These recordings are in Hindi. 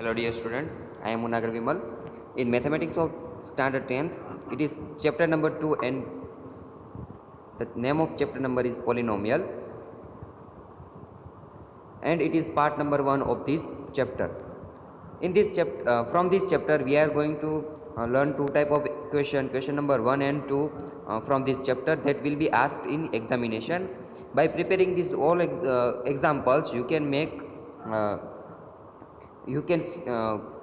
Hello dear student, I am Munagar Vimal. In Mathematics of Standard 10th, it is chapter number 2 and the name of chapter number is Polynomial and it is part number 1 of this chapter. In this chapter, from this chapter we are going to learn two type of question number 1 and 2 from this chapter that will be asked in examination. By preparing these all examples uh, you can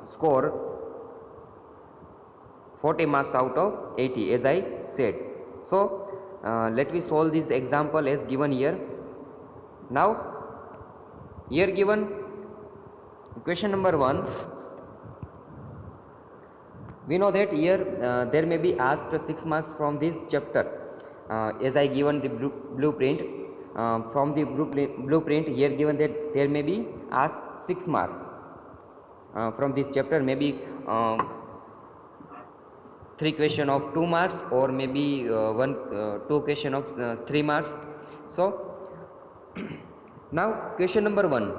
score 40 marks out of 80 as I said. So let me solve this example as given here. Now here given question number 1, we know that here there may be asked 6 marks from this chapter as I given the blueprint. From the blueprint here given that there may be asked 6 marks from this chapter, maybe 3 question of 2 marks or maybe 2 question of 3 marks. So now question number 1,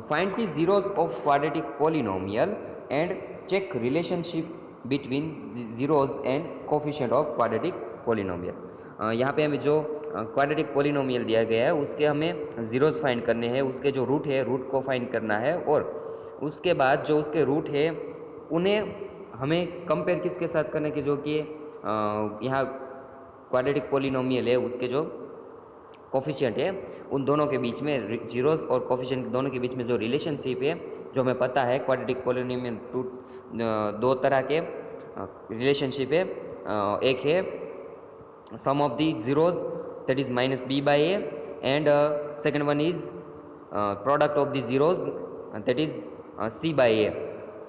find the zeros of quadratic polynomial and check relationship between the zeros and coefficient of quadratic polynomial. यहाँ पे हमें जो क्वाड्रेटिक पोलिनोमियल दिया गया है उसके हमें ज़ीरोज़ फाइंड करने हैं, उसके जो रूट है रूट को फाइंड करना है और उसके बाद जो उसके रूट है उन्हें हमें कंपेयर किसके साथ करना है कि जो कि यहाँ क्वाड्रेटिक पोलिनोमियल है उसके जो कोफिशिएंट है उन दोनों के बीच में जीरोस और कोफिशिएंट दोनों के बीच में जो रिलेशनशिप है जो हमें पता है क्वाड्रेटिक पोलिनोमियल दो तरह के रिलेशनशिप है। एक है sum of the zeros that is minus B by A and second one is product of the zeros that is c by a.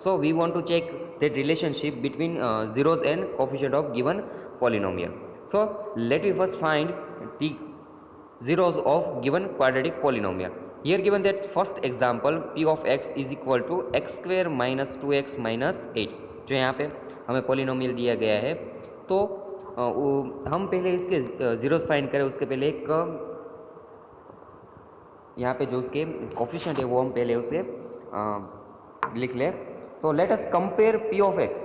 So we want to check that relationship between zeros and coefficient of given polynomial. So let me first find the zeros of given quadratic polynomial. Here given that first example p of x is equal to x square minus 2x minus 8, जो यहाँ पे हमें polynomial दिया गया है। तो हम पहले इसके zeros फाइंड करें उसके पहले एक यहाँ पे जो उसके कोफिशिएंट है वो हम पहले उसे लिख ले। तो let us compare p of x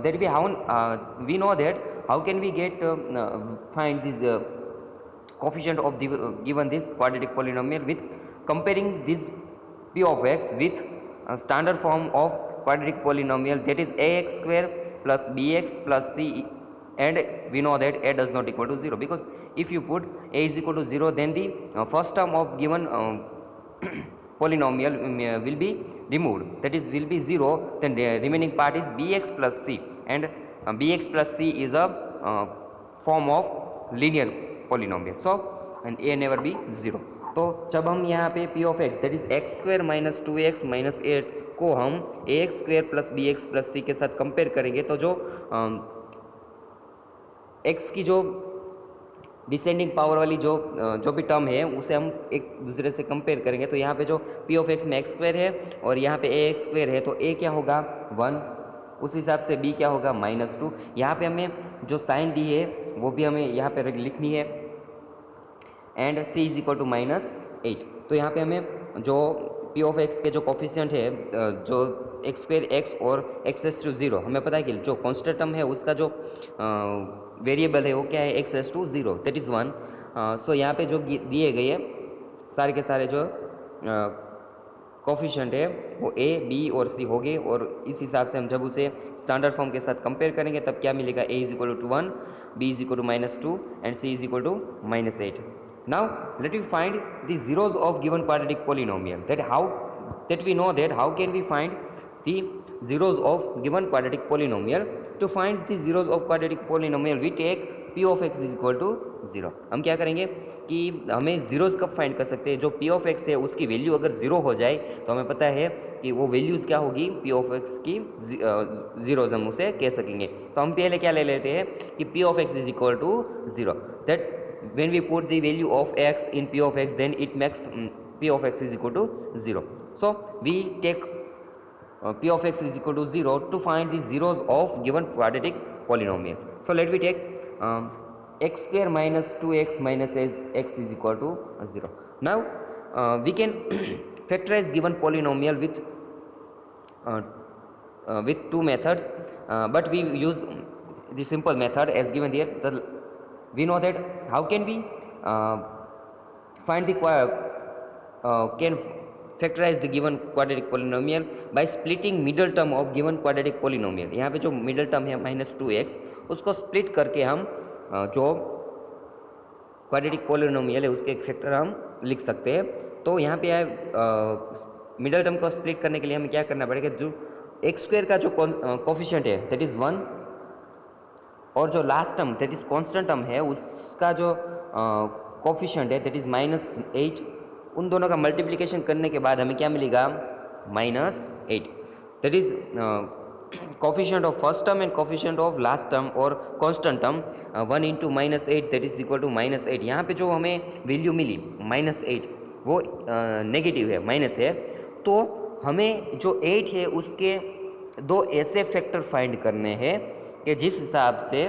that we know that how can we get find this coefficient of the given this quadratic polynomial with comparing this p of x with standard form of quadratic polynomial that is ax square plus bx plus c, and we know that a does not equal to 0 because if you put a is equal to 0 then the first term of given polynomial will be removed, that is will be 0, then the remaining part is bx plus c, and bx plus c is a form of linear polynomial, so and a never be 0. तो जब हम यहाँ पे p of x that is x square minus 2x minus 8 को हम ax square plus bx plus c के साथ कंपेयर करेंगे तो जो x की जो डिसेंडिंग पावर वाली जो भी टर्म है उसे हम एक दूसरे से कंपेयर करेंगे। तो यहाँ पे जो p ऑफ x में x स्क्वायर है और यहाँ पे a x स्क्वायर है तो a क्या होगा 1, उस हिसाब से b क्या होगा -2। यहाँ पे हमें जो साइन दी है वो भी हमें यहाँ पे लिखनी है and c is equal to -8। तो यहाँ पे हमें जो p ऑफ x के जो कोफिशिएंट है जो x स्क्वायर x और x रेज़ टू 0, हमें पता है कि जो कांस्टेंट टर्म है उसका जो वेरिएबल है वो क्या है x raise to 0 that is 1। So यहाँ पे जो दिए गए हैं सारे के सारे जो कोफिशिएंट है वो a b और c हो गए और इस हिसाब से हम जब उसे स्टैंडर्ड फॉर्म के साथ कंपेयर करेंगे तब क्या मिलेगा a is equal to 1, b is equal to -2 and c is equal to -8। Now let me find the zeros of given quadratic polynomial. That we know that how can we find the zeros of given quadratic polynomial. To find the zeros of quadratic polynomial we take p of x is equal to 0. हम क्या करेंगे कि हमें zeros कब फाइंड कर सकते हैं, जो p of x है उसकी वैल्यू अगर 0 हो जाए तो हमें पता है कि वो वैल्यूज़ क्या होगी p of x की zeros हम उसे कह सकेंगे। तो हम पहले क्या ले लेते हैं कि p of x is equal to 0, that when we put the value of x in p of x then it makes p of x is equal to 0. So we take p of x is equal to 0 to find the zeros of given quadratic polynomial. So let me take x square minus 2x minus x is equal to 0. Now we can factorize given polynomial with with two methods, but we use the simple method as given here. We know that how can we find the can factorize the given quadratic polynomial by splitting middle term of given quadratic polynomial. यहाँ पे जो middle term है -2x, उसको split करके हम जो क्वाड्रेटिक पोलिनोमियल है उसके एक फैक्टर हम लिख सकते हैं। तो यहाँ पे मिडल टर्म को स्प्लिट करने के लिए हमें क्या करना पड़ेगा, जो एक्स स्क्वायर का जो कोफिशिएंट है दैट इज़ 1, और जो last term that is constant term है उसका जो कोफिशिएंट है दैट इज़ -8, उन दोनों का मल्टीप्लिकेशन करने के बाद हमें क्या मिलेगा, -8। That is coefficient of first term and coefficient of last term और constant term 1 into -8 that is equal to -8। यहाँ पे जो हमें वैल्यू मिली -8 वो नेगेटिव है, माइनस है। तो हमें जो 8 है उसके दो ऐसे फैक्टर फाइंड करने हैं कि जिस हिसाब से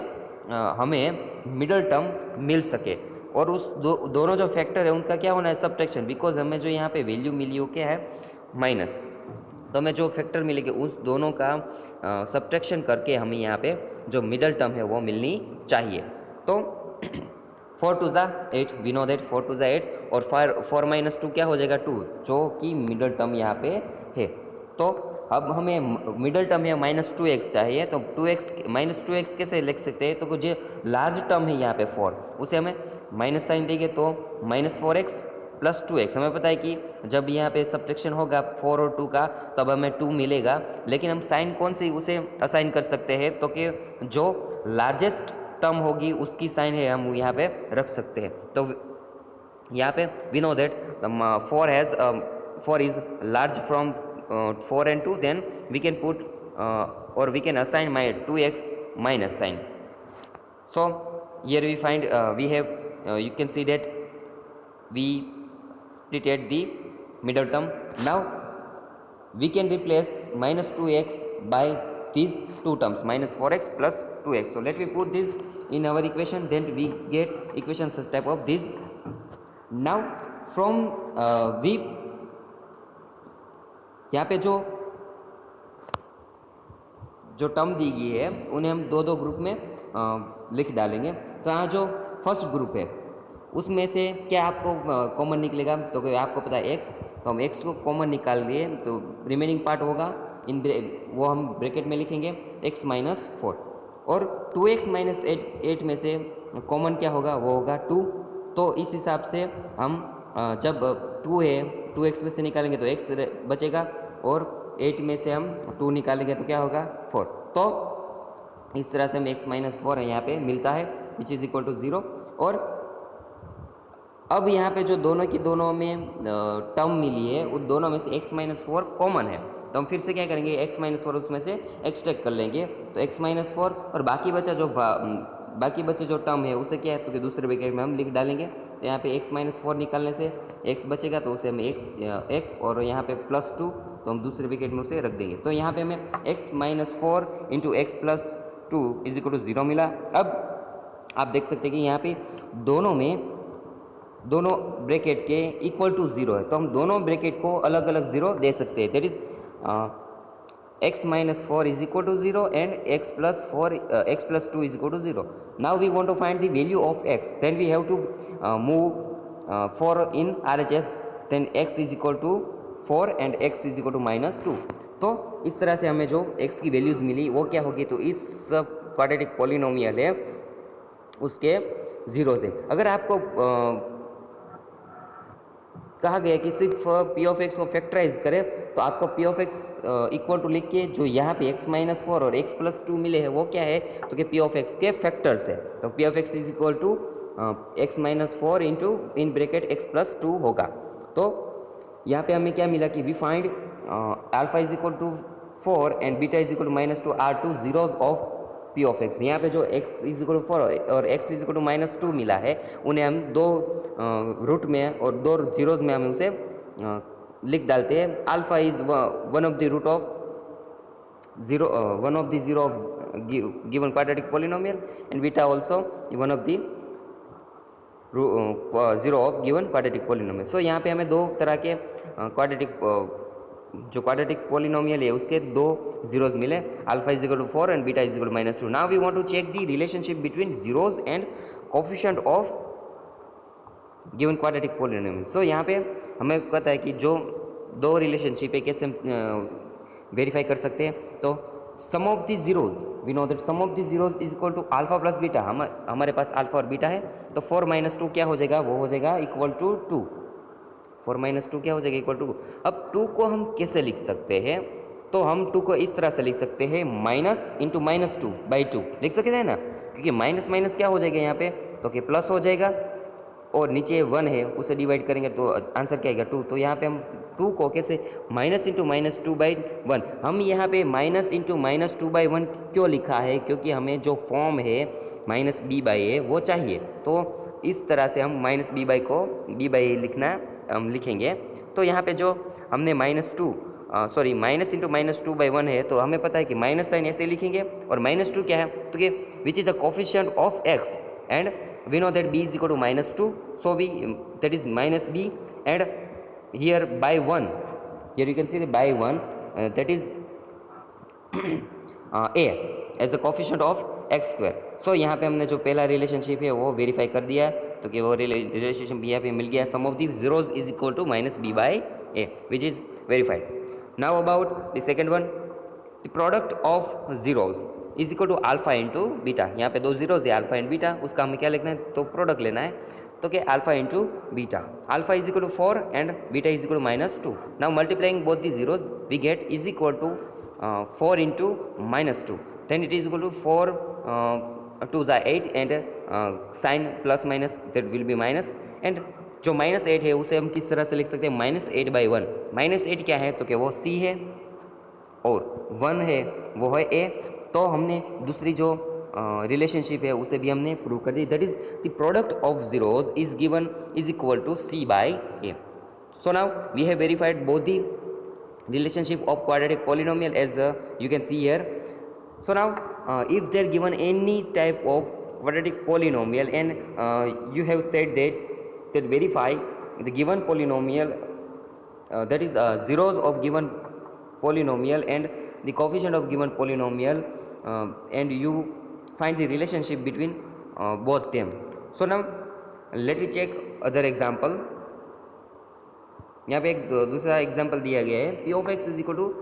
हमें मिडल टर्म मिल सके, और उस दोनों जो फैक्टर है उनका क्या होना है, सब्ट्रैक्शन, बिकॉज हमें जो यहाँ पे वैल्यू मिली वो क्या है, माइनस। तो हमें जो फैक्टर मिलेंगे उस दोनों का सब्ट्रैक्शन करके हमें यहाँ पे जो मिडल टर्म है वो मिलनी चाहिए। तो 4 टू ज़ा 8, वी नो दैट 4 टू ज़ा 8, और 4 माइनस 2 क्या हो जाएगा, 2, जो कि मिडल टर्म यहाँ पे है। तो अब हमें मिडल टर्म है -2x चाहिए, तो -2x कैसे लिख सकते हैं, तो जो लार्ज टर्म है यहाँ पे 4, उसे हमें माइनस साइन देंगे तो -4x प्लस 2x। हमें पता है कि जब यहाँ पे सब्ट्रैक्शन होगा 4 और 2 का तब हमें 2 मिलेगा, लेकिन हम साइन कौन सी उसे असाइन कर सकते हैं, तो कि जो लार्जेस्ट टर्म होगी उसकी साइन है हम यहाँ पे रख सकते हैं। तो यहाँ पे we know that 4 is large from 4 and 2, then we can put or we can assign my 2x minus sign. So here we find we have you can see that we splitted the middle term. Now we can replace -2x by these two terms, -4x plus 2x. So let me put this in our equation, then we get equation such type of this. Now from we यहाँ पे जो टर्म दी गई है उन्हें हम दो ग्रुप में लिख डालेंगे। तो यहाँ जो फर्स्ट ग्रुप है उसमें से क्या आपको कॉमन निकलेगा, तो आपको पता है x, तो हम x को कॉमन निकाल दिए, तो रिमेनिंग पार्ट होगा वो हम ब्रैकेट में लिखेंगे x माइनस 4, और 2x माइनस 8 में से कॉमन क्या होगा, वो होगा 2। तो इस हिसाब से हम जब 2 है 2x में से निकालेंगे तो x बचेगा, और 8 में से हम 2 निकालेंगे तो क्या होगा, 4। तो इस तरह से हमें x माइनस 4 है यहाँ पे मिलता है, विच इज़ इक्वल टू 0। और अब यहाँ पे जो दोनों की दोनों में टर्म मिली है उन दोनों में से x माइनस 4 कॉमन है, तो हम फिर से क्या करेंगे, x माइनस 4 उसमें से एक्सट्रैक्ट कर लेंगे, तो x माइनस 4 और बाकी बचे जो टर्म है उसे क्या है, तो कि दूसरे ब्रैकेट में हम लिख डालेंगे। तो यहाँ पे x माइनस 4 निकालने से x बचेगा, तो उसे हमें x और यहाँ पे +2, तो हम दूसरे ब्रैकेट में उसे रख देंगे। तो यहाँ पे हमें x minus 4 into x plus 2 is equal to 0 मिला। अब आप देख सकते हैं कि यहाँ पे दोनों ब्रैकेट के इक्वल टू 0 है, तो हम दोनों ब्रैकेट को अलग अलग 0 दे सकते हैं। That is x minus 4 is equal to 0 and x plus 2 is equal to 0. Now we want to find the value of x, then we have to move 4 in RHS, then x is equal to 4 and x is equal to -2। तो इस तरह से हमें जो x की वैल्यूज़ मिली वो क्या होगी, तो इस क्वाड्रेटिक पॉलिनोमियल है उसके ज़ीरो से। अगर आपको कहा गया कि सिर्फ पी ऑफ एक्स को फैक्टराइज करें, तो आपको P of X equal to लिख के जो यहाँ पे x माइनस 4 और x प्लस 2 मिले हैं वो क्या है, तो कि पी ऑफ एक्स के फैक्टर्स है। तो P of X is equal to x minus 4 into in bracket x plus 2 होगा। तो यहाँ पे हमें क्या मिला कि we find alpha is equal to 4 and beta is equal to -2 are two zeros of P of X. यहाँ पे जो x इज इक्वल टू 4 और x इज इक्वल टू -2 मिला है, उन्हें हम दो रूट में और दो जीरोज में हम उसे लिख डालते हैं। Alpha is one of the root of zero of given quadratic polynomial and beta also one of the zero of given quadratic polynomial. So यहाँ पे हमें दो तरह के क्वाड्रेटिक जो क्वाड्रेटिक पोलिनोमियल है उसके दो जीरोज मिले, alpha is equal to 4 and beta is equal to -2. Now we want to check the relationship between zeros and coefficient of given quadratic polynomial. So यहाँ पे हमें पता है कि जो दो रिलेशनशिप है कैसे वेरीफाई कर सकते हैं. तो sum of the zeros, we know that sum of the zeros is equal to alpha plus beta. हमारे पास अल्फा और बीटा है, तो 4 - 2 क्या हो जाएगा, वो हो जाएगा इक्वल टू 2. 4 - 2 क्या हो जाएगा, इक्वल टू. अब 2 को हम कैसे लिख सकते हैं, तो हम 2 को इस तरह से लिख सकते हैं, माइनस इंटू -2/2 लिख सकते हैं ना, क्योंकि माइनस माइनस क्या हो जाएगा यहाँ पे, तो कि प्लस हो जाएगा, और नीचे 1 है उसे डिवाइड करेंगे तो आंसर क्या आएगा 2. तो यहाँ पे हम 2 को कैसे, माइनस इंटू -2/1. हम यहाँ पे माइनस इंटू -2/1 क्यों लिखा है, क्योंकि हमें जो फॉर्म है -b/a वो चाहिए. तो इस तरह से हम -b/a को b/a लिखना हम लिखेंगे. तो यहाँ पे जो हमने माइनस इंटू -2/1 है, तो हमें पता है कि माइनस साइन ऐसे लिखेंगे, और -2 क्या है, तो कि which is the coefficient of x, and we know that b is equal to -2, so that is -b, and here by 1, here you can see the by 1, that is a as a coefficient of x square. so यहाँ पे हमने जो पहला रिलेशनशिप है वो वेरीफाई कर दिया है, तो कि वो रिलेशनशिप यहाँ पे मिल गया, sum of the zeros is equal to -b/a, which is verified. Now about the second one, the product of zeros is equal to alpha into beta. यहाँ पे दो जीरोज है, अल्फा एंड बीटा, उसका हमें क्या लिखना है, तो प्रोडक्ट लेना है. तो क्या, alpha into beta, alpha is equal to 4 and beta is equal to -2. Now multiplying both the zeros we get is equal to 4 into -2, then it is equal to 4 2 ज़ा 8, and sign plus minus that will be minus. एंड जो -8 है उसे हम किस तरह से लिख सकते हैं, -8/1. -8 क्या है, तो क्या वो c है, और 1 है वो है a. तो हमने दूसरी जो रिलेशनशिप है उसे भी हमने प्रूव कर दी, that is the product of zeros is given is equal to c/a. So now we have verified both the relationship of quadratic polynomial as you can see here. So now if they are given any type of quadratic polynomial, and you have said that verify the given polynomial, that is zeros of given polynomial and the coefficient of given polynomial, and you find the relationship between both them. So now let me check other example. यहाँ पे एक दूसरा एग्जाम्पल दिया गया है, P of X is equal to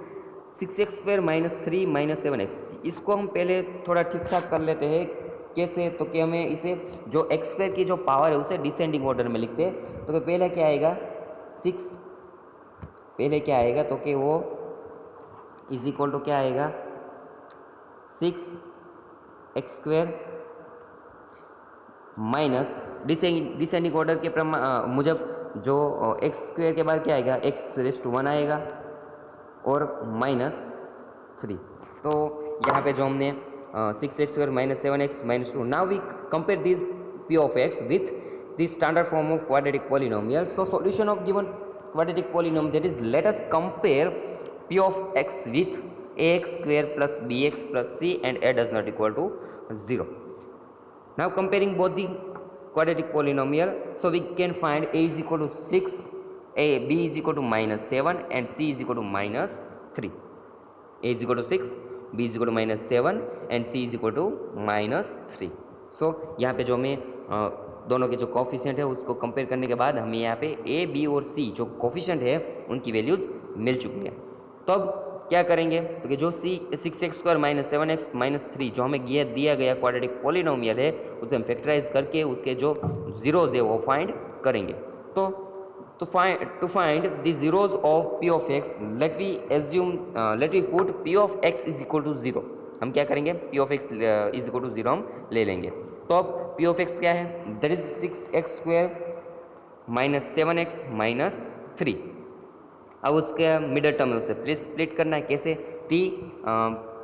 6x² - 3 - 7x. इसको हम पहले थोड़ा ठीक ठाक कर लेते हैं. कैसे, तो कि हमें इसे जो x² की जो पावर है उसे डिसेंडिंग ऑर्डर में लिखते हैं. तो पहले क्या आएगा 6, पहले क्या आएगा, तो कि वो इज इक्वल टू क्या आएगा 6x² माइनस डिसेंडिंग ऑर्डर के मुजब जो x² के बाद क्या आएगा x⁻1 आएगा, और -3. तो यहाँ पे जो हमने 6x² - 7x - 2, now we compare this p of x with the standard form of quadratic polynomial. So solution of given quadratic polynomial, that is, let us compare p of x with ax² plus bx plus c, and a does not equal to 0. Now comparing both the quadratic polynomial, so we can find a is equal to 6, b is equal to -7, and c is equal to -3. a is equal to 6, b is equal to -7, and c is equal to -3. so यहाँ पे जो हमें दोनों के जो कोफिशिएंट है उसको कंपेयर करने के बाद हमें यहाँ पे a, b और c जो कोफिशिएंट है उनकी वैल्यूज़ मिल चुकी है. तो अब क्या करेंगे, तो कि जो 6x² - 7x - 3 जो हमें दिया गया क्वाड्रेटिक पॉलिनोमियल है उसे हम फैक्टराइज करके उसके जो जीरोज है वो फाइंड करेंगे. तो to find the zeros of p of x, let we put p of x is equal to 0. हम क्या करेंगे, p of x is equal to 0 हम ले लेंगे. तो अब p of x क्या है, दैट इज 6x² - 7x - 3. अब उसके मिडल टर्म है उसे स्प्लिट करना है. कैसे, T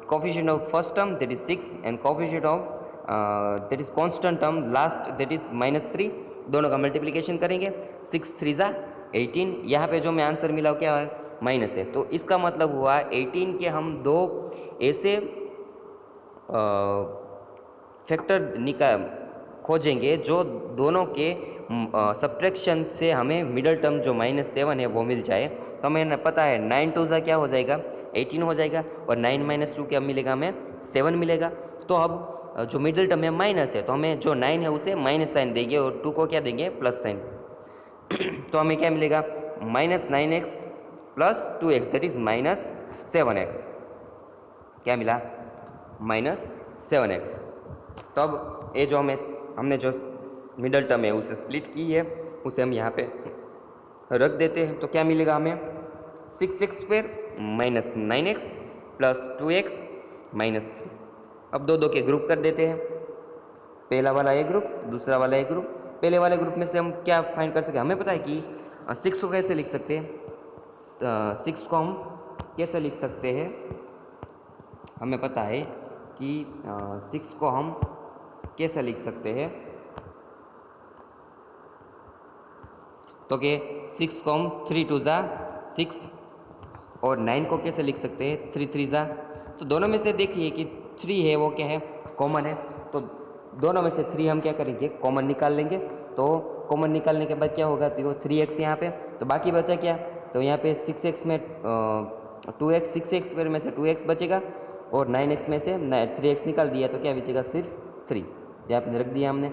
coefficient of first term that is 6, and coefficient of that is constant term last that is -3, दोनों का मल्टीप्लिकेशन करेंगे. 6 × 3 = 18. यहाँ पे जो हमें आंसर मिला क्या है, माइनस है. तो इसका मतलब हुआ 18 के हम दो ऐसे फैक्टर खोजेंगे जो दोनों के सब्ट्रैक्शन से हमें मिडल टर्म जो -7 है वो मिल जाए। तो हमें पता है 9 टू ज़ा क्या हो जाएगा 18 हो जाएगा, और 9 - 2 क्या मिलेगा, हमें 7 मिलेगा। तो अब जो मिडल टर्म है माइनस है, तो हमें जो 9 है उसे माइनस साइन देंगे और 2 को क्या देंगे, प्लस साइन। तो हमें क्या मिलेगा, -9x plus 2x that is -7x। क्या मिला, -7x। तो अब ये जो हमने जो मिडल टर्म है उसे स्प्लिट की है, उसे हम यहाँ पे रख देते हैं। तो क्या मिलेगा हमें, 6x² -9x प्लस 2x -3। अब दो के ग्रुप कर देते हैं, पहला वाला ए ग्रुप, दूसरा वाला ए ग्रुप। पहले वाले ग्रुप में से हम क्या फाइंड कर सकते हैं, हमें पता है कि 6 को कैसे लिख सकते हैं, 6 को हम कैसे लिख सकते हैं, हमें पता है कि 6 को हम कैसे लिख सकते हैं। तो कि 6 को हम 3 2 ज़ा 6 और 9 को कैसे लिख सकते हैं, 3 3 ज़ा। तो दोनों में से देखिए कि 3 है वो क्या है, कॉमन है। तो दोनों में से 3 हम क्या करेंगे, कॉमन निकाल लेंगे। तो कॉमन निकालने के बाद क्या होगा, तो 3x यहाँ पे, तो बाकी बचा क्या, तो यहाँ पे 6x में 2x, 6x² में से 2x बचेगा, और 9x में से 3x निकाल दिया, तो क्या बचेगा, सिर्फ 3 यहाँ पे रख दिया हमने।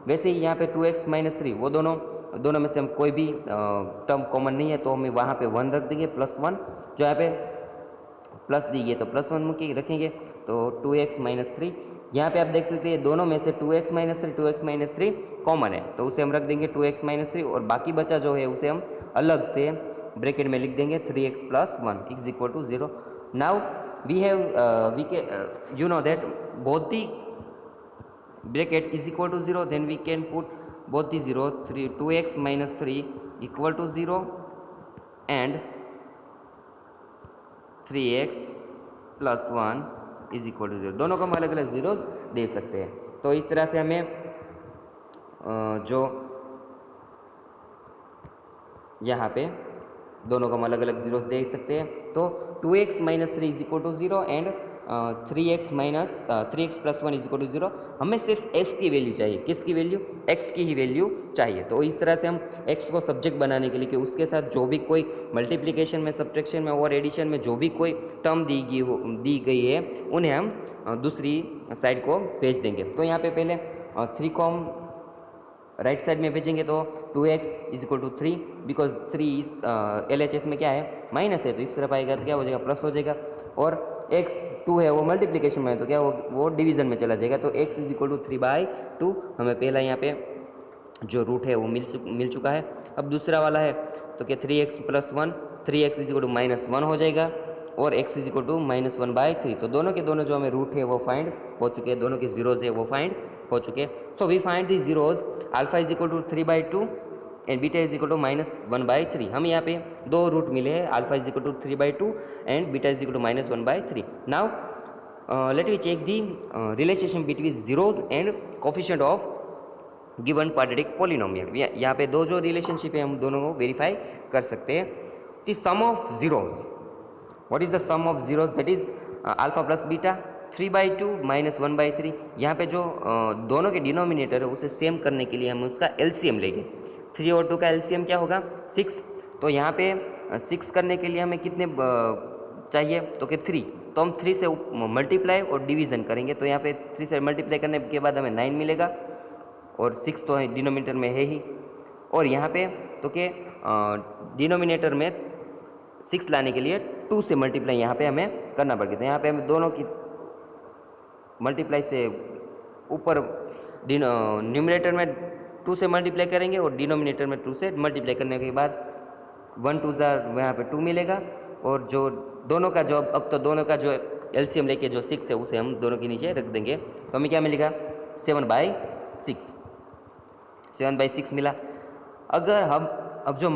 वैसे ही यहाँ पे 2x - 3, वो दोनों में से हम कोई भी टर्म कॉमन नहीं है, तो हम वहाँ पे 1 रख देंगे, +1। जो यहाँ पे प्लस दी है तो +1 के रखेंगे, तो 2x - 3। यहाँ पे आप देख सकते हैं दोनों में से 2x - 3 कॉमन है, तो उसे हम रख देंगे 2x - 3, और बाकी बचा जो है उसे हम अलग से ब्रैकेट में लिख देंगे 3x + 1 = 0। Now we have we can you know that both the bracket is equal to 0, then we can put both the 0, 2x - 3 = 0 and 3x + 1 = 0। दोनों को हम अलग अलग ज़ीरोज़ दे सकते हैं। तो इस तरह से हमें जो यहाँ पे दोनों को हम अलग अलग ज़ीरोज़ दे सकते हैं। तो 2x - 3 = 0 एंड 3x + 1 = 0। हमें सिर्फ x की वैल्यू चाहिए, किसकी वैल्यू, x की ही वैल्यू चाहिए। तो इस तरह से हम x को सब्जेक्ट बनाने के लिए कि उसके साथ जो भी कोई मल्टीप्लिकेशन में, सब्ट्रैक्शन में और एडिशन में जो भी कोई टर्म दी गई है, उन्हें हम दूसरी साइड को भेज देंगे। तो यहाँ पे पहले 3 को हम राइट साइड में भेजेंगे, तो 2x = 3, बिकॉज 3 LHS में क्या है, माइनस है, तो इस तरफ आएगा तो क्या हो जाएगा, प्लस हो जाएगा। और x 2 है वो मल्टीप्लिकेशन में है, तो क्या वो डिवीजन में चला जाएगा, तो x = 3/2। हमें पहला यहाँ पे जो रूट है वो मिल चुका है। अब दूसरा वाला है, तो क्या 3x + 1, 3x = -1 हो जाएगा, और x = -1/3। तो दोनों के दोनों जो हमें रूट है वो फाइंड हो चुके हैं, दोनों के जीरोज़ है वो फाइंड हो चुके हैं। So we find the zeros, alpha = 3/2 and beta = -1/3। हम यहाँ पे दो रूट मिले हैं, alpha = 3/2 and beta = -1/3। Now let we check the relationship between zeros and coefficient of given quadratic polynomial. यहाँ पे दो जो रिलेशनशिप है हम दोनों को वेरीफाई कर सकते हैं। The sum of zeros, what is the sum of zeros, that is alpha plus beta 3/2 -1/3। यहाँ पे जो दोनों के डिनोमिनेटर है उसे सेम करने के लिए हम उसका एलसीएम लेंगे। 3 और 2 का एलसीएम क्या होगा, 6। तो यहाँ पे 6 करने के लिए हमें कितने चाहिए, तो कि 3। तो हम 3 से मल्टीप्लाई और डिवीज़न करेंगे, तो यहाँ पे 3 से मल्टीप्लाई करने के बाद हमें 9 मिलेगा, और 6 तो डिनोमिनेटर में है ही। और यहाँ पे तो कि डिनोमिनेटर में 6 लाने के लिए 2 से मल्टीप्लाई यहाँ पे हमें करना पड़ेगा। तो यहाँ पे हमें दोनों की मल्टीप्लाई से ऊपर न्यूमिनेटर में 2 से मल्टीप्लाई करेंगे, और डिनोमिनेटर में 2 से मल्टीप्लाई करने के बाद 1 2 यहाँ पे 2 मिलेगा। और जो दोनों का जो अब तो दोनों का जो एलसीएम लेके जो 6 है उसे हम दोनों के नीचे रख देंगे, तो हमें क्या मिलेगा, 7/6। 7/6 मिला। अगर हम अब जो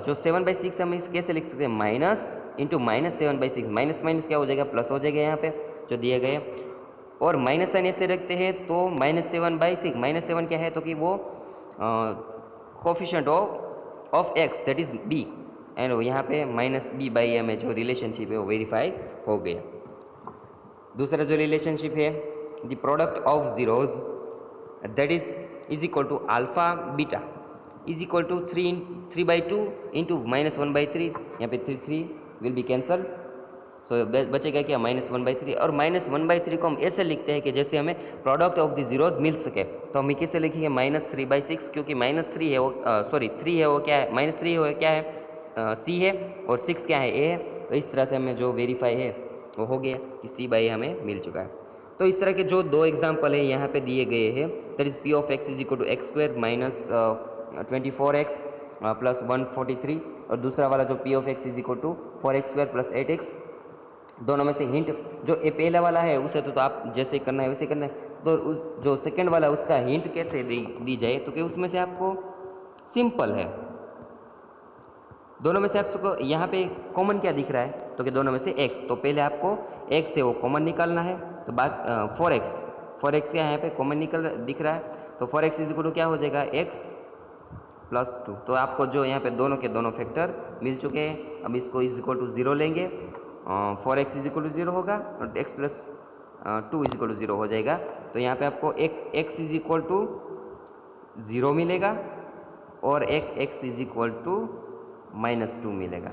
जो 7/6 हम इस कैसे लिख सकते हैं, माइनस इंटू -7/6, माइनस माइनस क्या हो जाएगा, प्लस हो जाएगा यहाँ पे जो दिए गए। और माइनस साइन ऐसे रखते हैं, तो -7/6, -7 क्या है, तो कि वो coefficient of x that is b, and यहाँ पे -b/a में जो रिलेशनशिप है वो वेरीफाई हो गया। दूसरा जो रिलेशनशिप है, the product of zeros that is equal to alpha beta is equal to 3/2 into -1/3, यहाँ पे 3 विल बी कैंसल, सो बचेगा क्या -1/3। और -1/3 को हम ऐसे लिखते हैं कि जैसे हमें प्रोडक्ट ऑफ द जीरोस मिल सके, तो हम कैसे लिखेंगे -3/6, क्योंकि -3 है वो सॉरी 3 है वो क्या है, -3 है वो क्या है सी है, और 6 क्या है ए है। तो इस तरह से हमें जो वेरीफाई है वो हो गया कि C/A हमें मिल चुका है। तो इस तरह के जो दो एग्जाम्पल है यहाँ पे दिए गए हैं, that is P(x) is equal to x² minus 24x plus 143, और दूसरा वाला जो P(x) is equal to 4x² plus 8x। दोनों में से हिंट जो ए पहला वाला है उसे तो आप जैसे करना है वैसे करना है, तो उस जो सेकंड वाला उसका हिंट कैसे दी जाए, तो कि उसमें से आपको सिंपल है, दोनों में से आपको यहाँ पे कॉमन क्या दिख रहा है, तो कि दोनों में से x, तो पहले आपको x से वो कॉमन निकालना है। तो बात 4x क्या है यहाँ पे कॉमन दिख रहा है, तो 4x इज इक्वल टू क्या हो जाएगा x प्लस 2। तो आपको जो यहाँ पे दोनों के दोनों फैक्टर मिल चुके हैं। अब इसको इज इक्वल टू 0 लेंगे, 4x इज इक्वल टू 0 होगा और x plus 2 is equal to 0 हो जाएगा। तो यहाँ पे आपको एक x इज इक्वल टू 0 मिलेगा और एक x इज इक्वल टू -2 मिलेगा।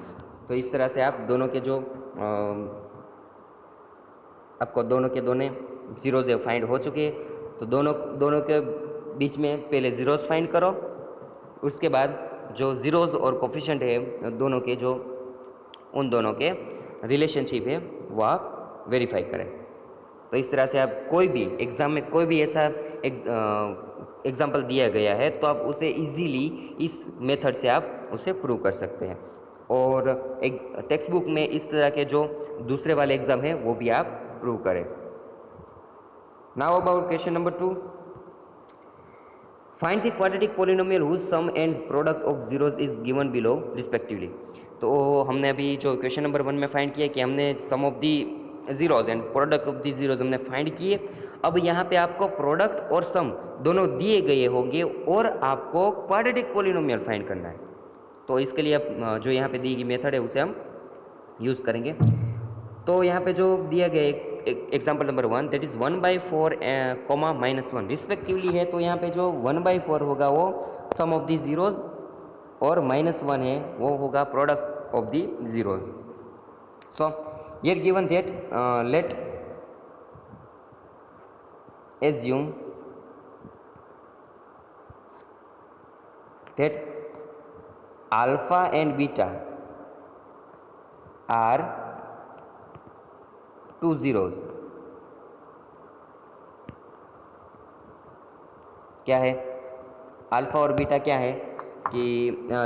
तो इस तरह से आप दोनों के जो आपको दोनों के दोनों जीरोज फाइंड हो चुके हैं। तो दोनों के बीच में पहले जीरोज फाइंड करो, उसके बाद जो जीरोज और कोफिशिएंट है दोनों के जो उन दोनों के रिलेशनशिप है वो आप वेरीफाई करें। तो इस तरह से आप कोई भी एग्ज़ाम में कोई भी ऐसा एग्जाम्पल दिया गया है तो आप उसे इजीली इस मेथड से आप उसे प्रूव कर सकते हैं। और एक टेक्स्ट बुक में इस तरह के जो दूसरे वाले एग्ज़ाम है वो भी आप प्रूव करें। Now about question number 2, find the quadratic polynomial whose sum and product of zeros is given below respectively. तो हमने अभी जो क्वेश्चन नंबर 1 में फाइंड किया कि हमने sum of the zeros and product of the zeros हमने फाइंड किए। अब यहाँ पे आपको प्रोडक्ट और सम दोनों दिए गए होंगे और आपको क्वाड्रेटिक पोलिनोमियल फाइंड करना है। तो इसके लिए आप जो यहाँ पे दी गई मेथड है उसे हम यूज़ करेंगे। तो यहाँ पे जो दिया गया example number 1 that is 1/4 -1 respectively है। तो यहाँ पे जो 1/4 होगा वो सम ऑफ दी जीरोज और -1 है वो होगा product of the zeros. So here given that let assume that alpha and beta are two zeros। क्या है अल्फा और बीटा क्या है कि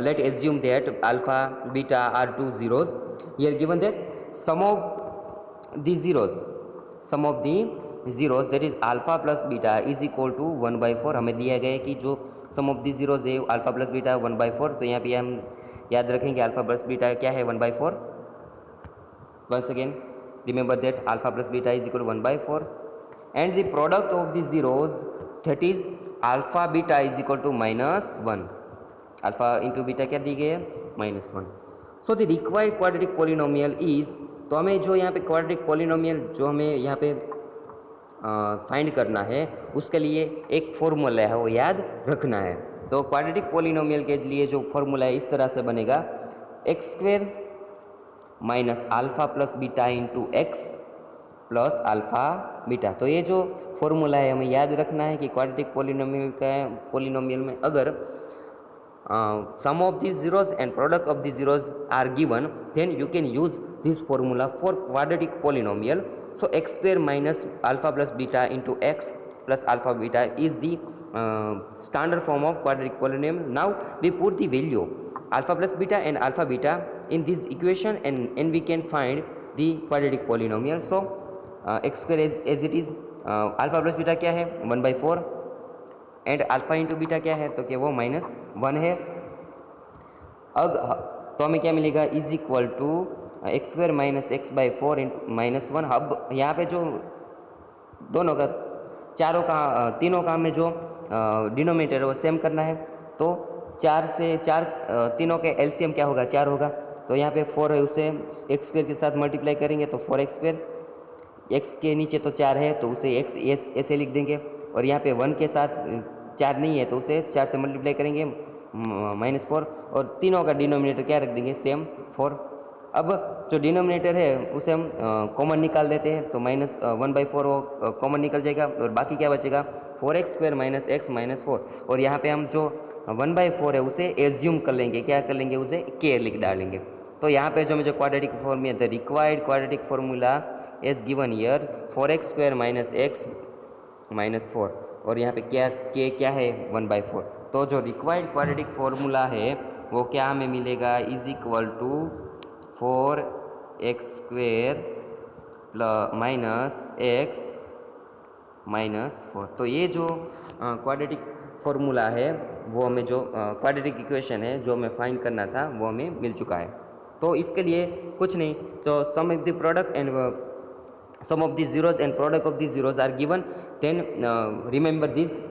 let assume that alpha beta are two zeros. Here given that sum of the zeros that is alpha plus beta is equal to 1/4। हमें दिया गया है कि जो सम ऑफ द जीरोज है अल्फा प्लस बीटा 1/4। तो यहाँ पे हम याद रखेंगे अल्फा प्लस बीटा क्या है 1/4। Once again remember that alpha plus beta is equal to 1/4 and the product of the zeros that is alpha beta is equal to -1। alpha into beta क्या दी गई है -1। so the required quadratic polynomial is, तो हमें जो यहाँ पे quadratic polynomial जो हमें यहाँ पे फाइंड करना है उसके लिए एक फॉर्मूला है वो याद रखना है। तो क्वाड्रेटिक पोलिनोमियल के लिए जो फॉर्मूला है इस तरह से बनेगा x² minus alpha plus beta into x plus alpha beta. तो ये जो फॉर्मूला है हमें याद रखना है कि क्वाड्रेटिक पोलिनोमियल में अगर sum of the zeros and product of the zeros are given then you can use this formula for quadratic polynomial. So x² minus alpha plus beta into x plus alpha beta is the standard form of quadratic polynomial. Now we put the value alpha plus beta and alpha beta in this equation and we can find the quadratic polynomial. So x square as it is alpha plus beta क्या है 1/4 एंड अल्फा इंटू बीटा क्या है तो क्या वो -1 है। अब तो हमें क्या मिलेगा is equal to x² minus x/4 into -1। अब यहाँ पे जो दोनों का तीनों का हमें जो डिनोमिनेटर वो सेम करना है। तो 4 से 4 तीनों के एलसीएम क्या होगा 4 होगा। तो यहाँ पे 4 है उसे x² के साथ मल्टीप्लाई करेंगे तो 4x²। x के नीचे तो 4 है तो उसे x ऐसे लिख देंगे और यहाँ पे 1 के साथ 4 नहीं है तो उसे 4 से मल्टीप्लाई करेंगे -4, और तीनों का डिनोमिनेटर क्या रख देंगे, सेम 4। अब जो डिनोमिनेटर है उसे हम कॉमन निकाल देते हैं, तो -1/4 वो कॉमन निकल जाएगा, और बाकी क्या बचेगा, 4x² - x - 4। और यहाँ पे हम जो 1/4 है उसे एज्यूम कर लेंगे, क्या कर लेंगे, उसे k लिख डालेंगे। तो यहाँ पे जो मुझे quadratic formula, the required quadratic formula as given here 4x² - x - 4, और यहाँ पे क्या k क्या है, 1/4। तो जो रिक्वायर्ड क्वाड्रेटिक फॉर्मूला है वो क्या हमें मिलेगा, is equal to 4x² - x - 4। तो ये जो क्वाड्रेटिक फॉर्मूला है वो हमें, जो क्वाड्रेटिक इक्वेशन है जो हमें फाइंड करना था वो हमें मिल चुका है। तो इसके लिए कुछ नहीं, तो sum of the product and sum of the zeros and product of the zeros are given, then remember this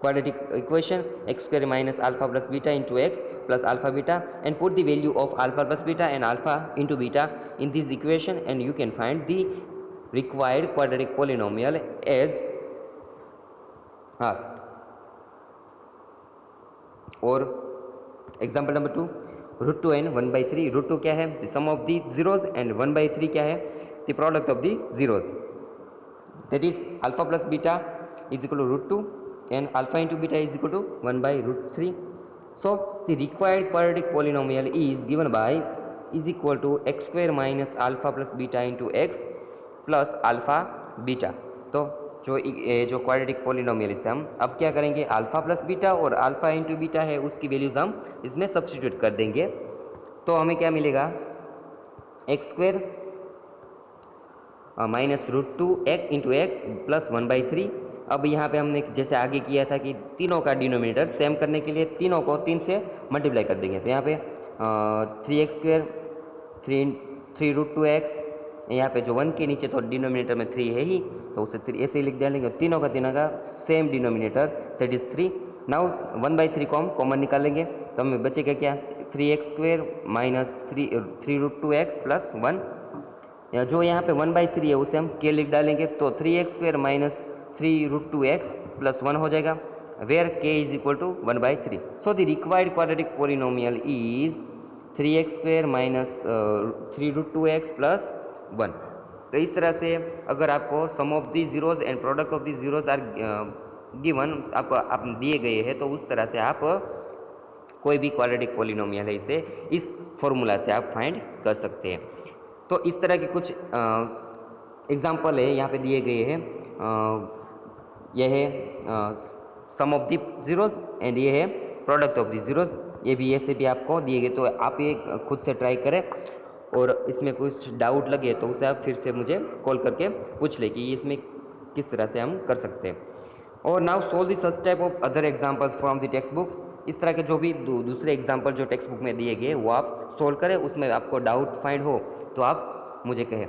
quadratic equation, x² minus alpha plus beta into x plus alpha beta, and put the value of alpha plus beta and alpha into beta in this equation, and you can find the required quadratic polynomial as asked. और एग्जाम्पल नंबर 2, √2n 1/3। √2 क्या है, the sum of the zeros, and 1/3 क्या है, the product of the zeros, that is alpha plus beta is equal to √2 and alpha into beta is equal to 1/√3. So the required quadratic polynomial is given by is equal to x² minus alpha plus beta into x plus alpha beta. तो जो क्वाड्रेटिक पोलिनोमियल इसे हम अब क्या करेंगे, अल्फा प्लस बीटा और अल्फा इंटू बीटा है उसकी वैल्यूज हम इसमें सब्सटीट्यूट कर देंगे। तो हमें क्या मिलेगा, x² minus √2 into x plus 1/3। अब यहाँ पे हमने जैसे आगे किया था कि तीनों का डिनोमिनेटर सेम करने के लिए तीनों को 3 से मल्टीप्लाई कर देंगे। तो यहाँ पे 3x², 3√2x, यहाँ पे जो 1 के नीचे तो डिनोमिनेटर में 3 है ही, तो उसे 3 ऐसे ही लिख डालेंगे। तीनों का same denominator, that is 3। Now 1/3 को हम कॉमन निकालेंगे, तो हमें बचेगा क्या, 3x² माइनस 3√2x प्लस 1, या जो यहाँ पे 1/3 है उसे हम k लिख डालेंगे, तो 3x² माइनस 3√2x प्लस 1 हो जाएगा, where k is equal to 1/3। So the required quadratic polynomial is 3x² minus 3√2x plus 1। तो इस तरह से अगर आपको sum of the zeros and product of the zeros are given, आपको आप दिए गए हैं, तो उस तरह से आप कोई भी क्वाड्रेटिक पोलिनोमियल है इसे इस फॉर्मूला से आप फाइंड कर सकते हैं। तो इस तरह के कुछ एग्जाम्पल है यहाँ पे दिए गए हैं। यह है sum of the zeros and ये है प्रोडक्ट ऑफ द जीरोज, ये भी ऐसे भी आपको दिए गए। तो आप ये खुद से ट्राई करें, और इसमें कुछ डाउट लगे तो उसे आप फिर से मुझे कॉल करके पूछ लें कि इसमें किस तरह से हम कर सकते हैं। और now solve this such type of other examples from the text book. इस तरह के जो भी दूसरे एग्जाम्पल जो टेक्स्ट बुक में दिए गए वो आप सोल्व करें, उसमें आपको डाउट फाइंड हो तो आप मुझे कहें।